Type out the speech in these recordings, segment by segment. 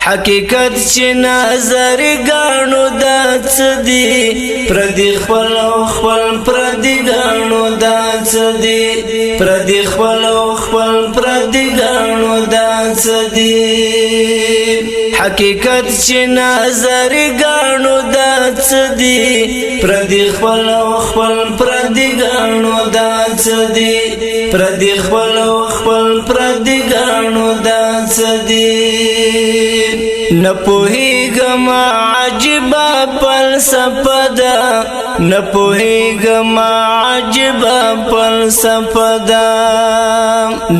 حقیقت چې نظر ګانو دا څه دي پردي خپل او خپل پردي ګانو دا څه دي پردي خپل او خپل پردي ګانو دا څه دي حقیقت چې نظر ګانو دا څه دي پردي خپل او خپل پردي ګانو دا څه دي پردي خپل او خپل پردي ګانو دا څه دي نپوهیږم عجبه فلسفه ده نپوهیږم عجبه فلسفه ده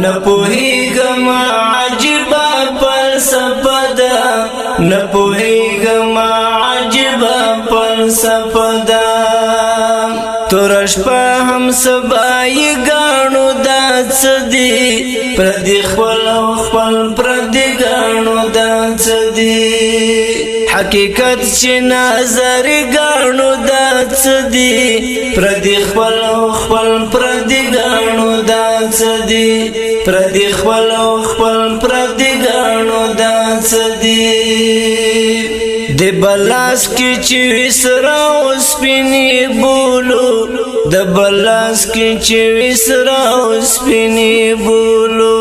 نپوهیږم عجبه فلسفه ده نپوهیږم عجبه فلسفه ده تورش په هم سبای ګانو دا څه دي پردي خپل او خپل پردي ګانو دا څه دي حقیقت چې نظر ګانو دا څه دي پردي خپل او خپل پردي ګانو دا څه دي پردي خپل او خپل پردي ګانو دا څه دي د بلاس کې چې وسرا اوس پینې بولو د بلاس کې چې وسرا اوس پینې بولو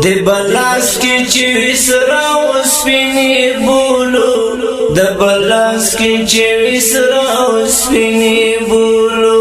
د بلاس کې چې وسرا اوس پینې بولو د بلاس کې چې وسرا اوس پینې بولو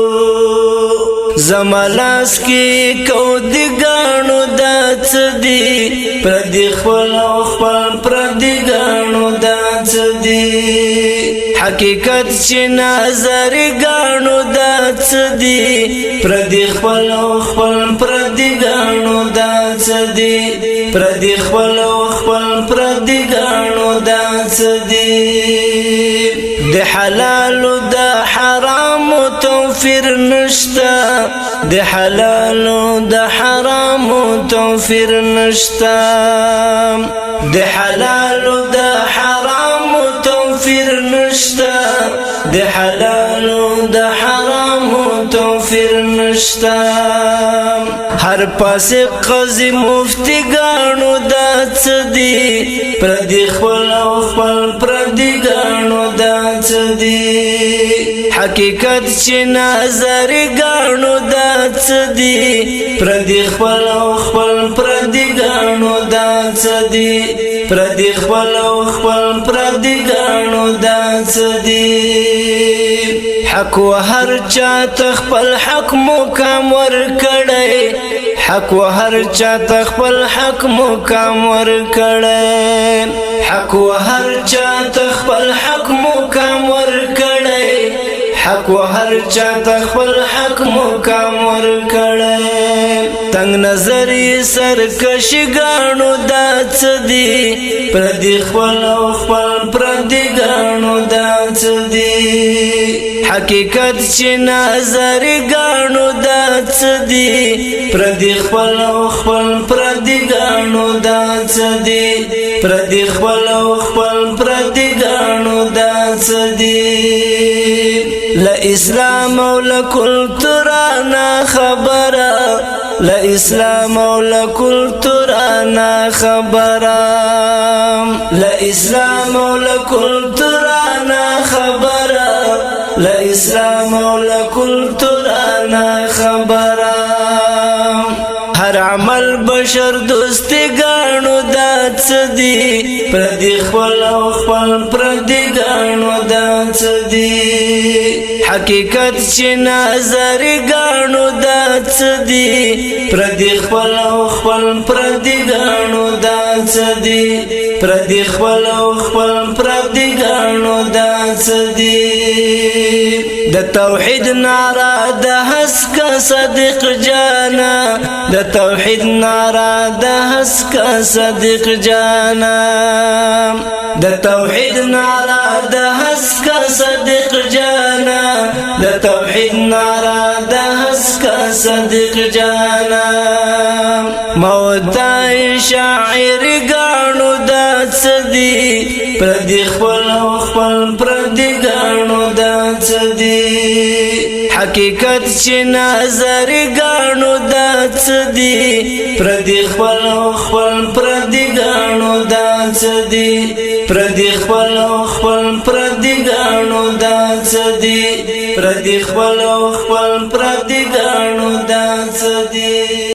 زمالاس کې کو د ګانو دا څه دي پردي خپل او خپل پردي ګانو دا څه دي حقیقت چې نظر ګانو دا څه دي پردي خپل او خپل پردي ګانو دا څه دي پردي خپل او خپل پردي ګانو دا څه دي د حلال او د حرام توفیر نشتا د حلال او د حرام توفیر نشتا د حلال او د حرام توفیر نشتا د حلال او د حرام توفیر نشتا هر پاسه قاضي مفتي ګانو دا څه دي پردي خپل او خپل پردي ګانو دا څه دي حقیقت چې نظر ګانو دا څه دي پردي خپل او خپل پردي ګانو دا څه دي پردي خپل او خپل پردي ګانو دا څه دي حق و هر چا تخپل حق مقام ور کړي حق و هر چا تخپل حق مقام ور کړي حق و هر چا تخپل حق مقام ور کړي حق و هر چا تخپل حق مقام ور کړي تنگ نظر سرکش ګانو دا څه دي پردي خپل او خپل پردي ګانو دا څه دي حقیقت چې نظر ګانو دا څه دي پردي خپل او خپل پردي ګانو دا څه دي پردي خپل او خپل پردي ګانو دا څه دي لا اسلام او لا کلتورانا خبره لا اسلام او لا کلتورانا خبره لا اسلام او لا کلتورانا خبره لا اسلام او لا کلتورانا خبره هر عمل بشر دوستی ګانو دا څه دي پردي خپل او خپل پردي ګانو دا څه دي حقیقت چې نظر ګانو دا څه دي پردي خپل او خپل پردي ګانو دا څه دي پردي خپل او خپل پردي ګانو دا څه دي د توحید نعره د حسکا صدیق جانا د توحید نعره د حسکا صدیق جانا د توحید نعره د حسکا صدیق جانا د توحید نعره د حسکا صدیق جانا موتای شاعر ګانو دا څه دي پردي خپل او خپل پردي ګانو دا څه دي حقیقت چې نظر غاڼو داڅ دی پردي خپل پردي غاڼو داڅ دی پردي خپل پردي غاڼو داڅ دی پردي خپل پردي غاڼو داڅ دی